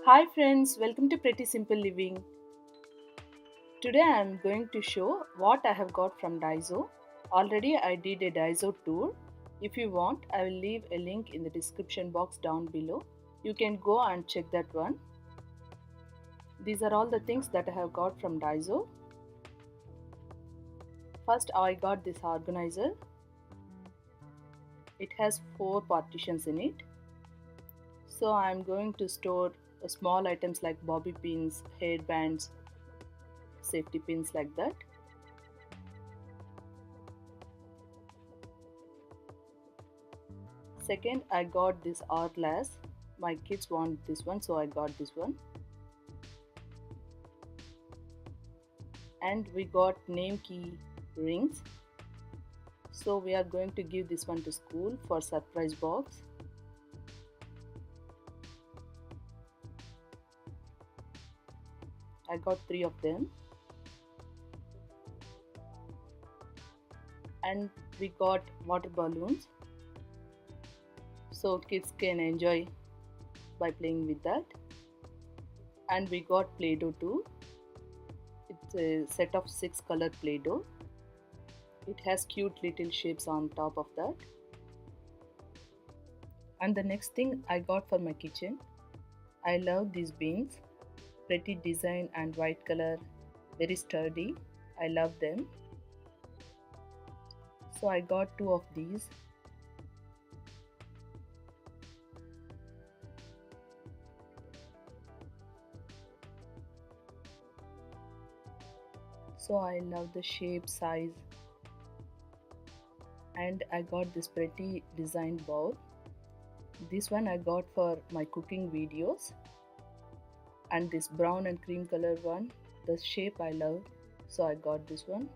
Hi friends, welcome to Pretty Simple Living. Today I am going to show what I have got from Daiso. Already I did a Daiso tour. If you want, I will leave a link in the description box down below. You can go and check that one. These are all the things that I have got from Daiso. First I got this organizer. It has 4 partitions in it. So I am going to store small items like bobby pins, hair bands, safety pins like that. Second, I got this hourglass. My kids want this one, so I got this one. And we got name key rings. So we are going to give this one to school for surprise box. I got 3 of them. And we got water balloons, so kids can enjoy by playing with that. And we got Play-Doh too. It's a set of 6 color Play-Doh. It has cute little shapes on top of that. And the next thing I got for my kitchen, I love these bins. Pretty design and white color, very sturdy. I love them. So I got 2 of these. So I love the shape, size, and I got this pretty designed bowl. This one I got for my cooking videos. And this brown and cream color one, the shape I love, so I got this one.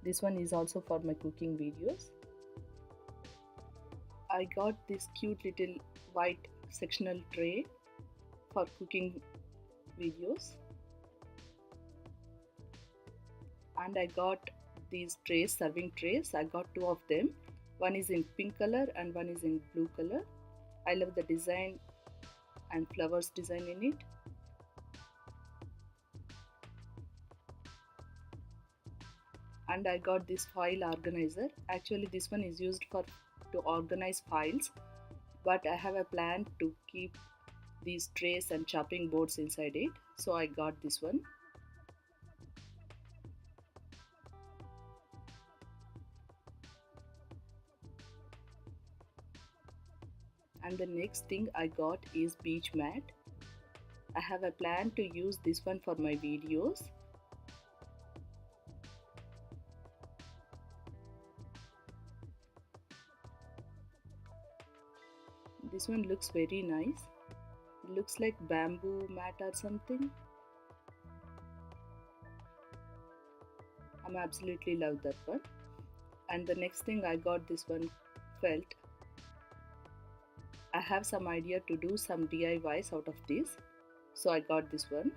This one is also for my cooking videos. I got this cute little white sectional tray for cooking videos. And I got these trays, serving trays. I got 2 of them. One is in pink color and one is in blue color. I love the design and flowers design in it. And I got this file organizer. Actually this one is used for to organize files, but I have a plan to keep these trays and chopping boards inside it, so I got this one. And the next thing I got is beach mat. I have a plan to use this one for my videos. This one looks very nice. It looks like bamboo mat or something. I absolutely love that one. And the next thing I got this one, felt. I have some idea to do some DIYs out of this, so I got this one.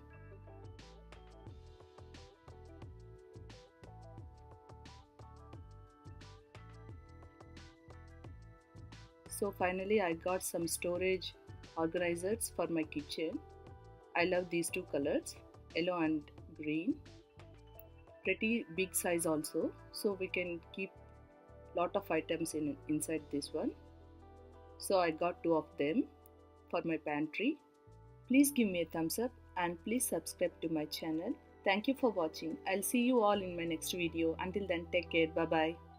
So finally I got some storage organizers for my kitchen. I love these 2 colors, yellow and green. Pretty big size also, so we can keep lot of items inside this one. So I got 2 of them for my pantry. Please give me a thumbs up and please subscribe to my channel. Thank you for watching. I'll see you all in my next video. Until then, take care. Bye bye.